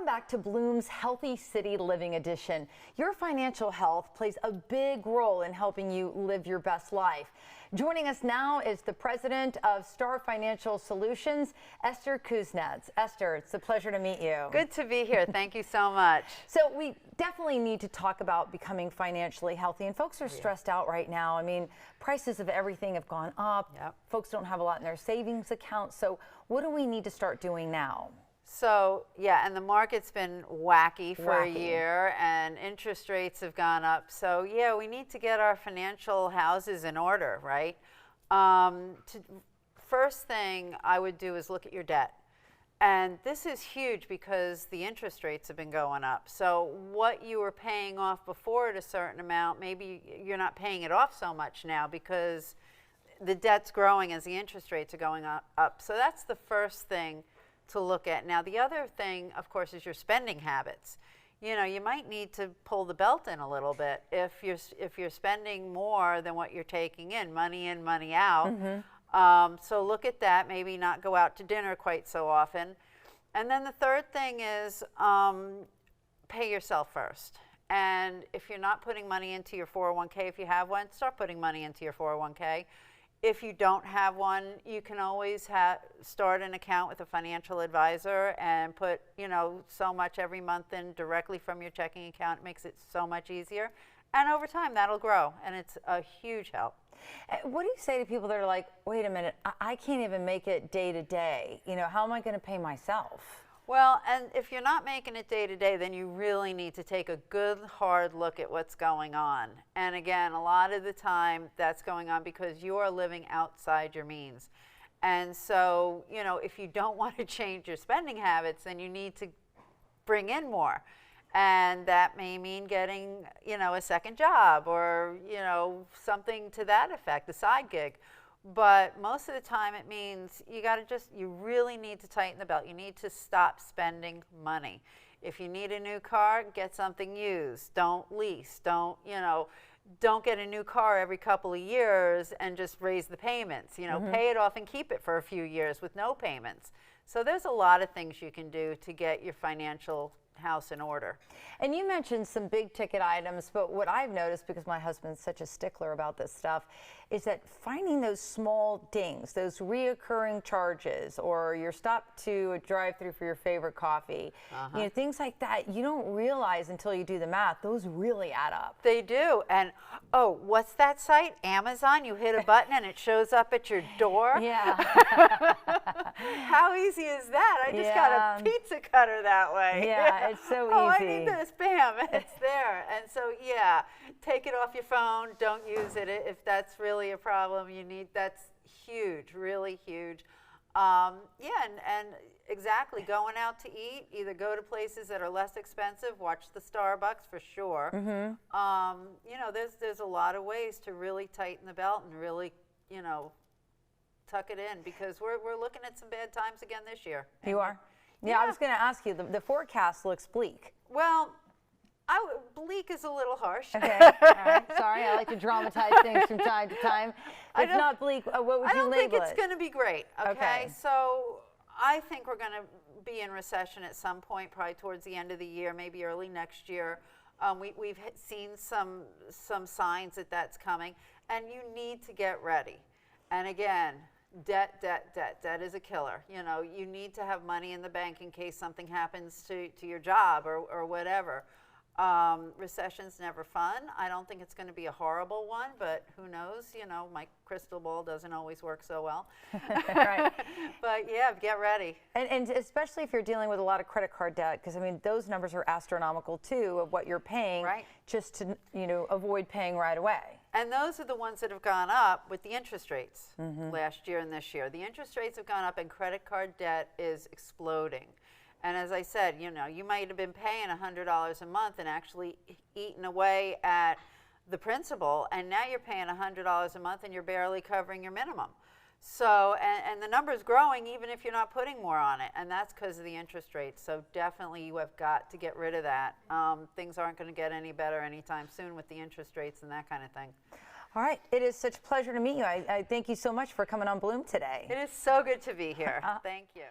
Welcome back to Bloom's Healthy City Living Edition. Your financial health plays a big role in helping you live your best life. Joining us now is the president of Star Financial Solutions, Esther Kuznetz. Esther, it's a pleasure to meet you. Good to be here. Thank you so much. So we definitely need to talk about becoming financially healthy, and folks are stressed out right now. I mean, prices of everything have gone up. Yep. Folks don't have a lot in their savings accounts. So what do we need to start doing now? So, yeah, and the market's been wacky for a year, and interest rates have gone up. So, yeah, we need to get our financial houses in order, right? First thing I would do is look at your debt. And this is huge because the interest rates have been going up. So what you were paying off before at a certain amount, maybe you're not paying it off so much now because the debt's growing as the interest rates are going up. So that's the first thing to look at. Now, the other thing, of course, is your spending habits. You know, you might need to pull the belt in a little bit if you're spending more than what you're taking in, money out. So look at that. Maybe not go out to dinner quite so often. And then the third thing is pay yourself first. And if you're not putting money into your 401k, if you have one, start putting money into your 401k. If you don't have one, you can always start an account with a financial advisor and put, you know, so much every month in directly from your checking account. It makes it so much easier. And over time, that'll grow, and it's a huge help. What do you say to people that are like, wait a minute, I can't even make it day to day. You know, how am I going to pay myself? Well, and if you're not making it day to day, then you really need to take a good, hard look at what's going on. And again, a lot of the time that's going on because you are living outside your means. And so, you know, if you don't want to change your spending habits, then you need to bring in more. And that may mean getting, you know, a second job or, you know, something to that effect, a side gig. But most of the time it means you really need to tighten the belt. You need to stop spending money. If you need a new car, get something used. Don't lease. Don't get a new car every couple of years and just raise the payments. You know, pay it off and keep it for a few years with no payments. So there's a lot of things you can do to get your financial house in order. And you mentioned some big ticket items, but what I've noticed, because my husband's such a stickler about this stuff, is that finding those small dings, those reoccurring charges, or your stop to a drive-through for your favorite coffee, you know, things like that, you don't realize until you do the math, those really add up. They do. And oh, what's that site? Amazon? You hit a button and it shows up at your door? Yeah. How easy is that? I just got a pizza cutter that way. Yeah, it's so easy. Oh, I need this, bam, it's there. And so, yeah, take it off your phone. Don't use it if that's really a problem. That's huge, really huge. Yeah, and exactly, going out to eat, either go to places that are less expensive, watch the Starbucks for sure. You know, there's a lot of ways to really tighten the belt and really, you know, tuck it in, because we're looking at some bad times again this year. You are? Yeah, I was going to ask you, the forecast looks bleak. Well, bleak is a little harsh. Okay, all right. Sorry, I like to dramatize things from time to time. It's not bleak. What would you label it? I don't think it's going to be great, okay? So I think we're going to be in recession at some point, probably towards the end of the year, maybe early next year. We've seen some signs that that's coming, and you need to get ready. And again, debt is a killer. You know, you need to have money in the bank in case something happens to your job or whatever. Recession's never fun. I don't think it's going to be a horrible one, but who knows? You know, my crystal ball doesn't always work so well. Right. But yeah, get ready. And especially if you're dealing with a lot of credit card debt, because I mean, those numbers are astronomical too, of what you're paying, just to, you know, avoid paying right away. And those are the ones that have gone up with the interest rates last year and this year. The interest rates have gone up and credit card debt is exploding. And as I said, you know, you might have been paying $100 a month and actually eating away at the principal, and now you're paying $100 a month and you're barely covering your minimum. So, and the number's growing even if you're not putting more on it, and that's because of the interest rates. So definitely you have got to get rid of that. Things aren't going to get any better anytime soon with the interest rates and that kind of thing. All right. It is such a pleasure to meet you. I thank you so much for coming on Bloom today. It is so good to be here. Thank you.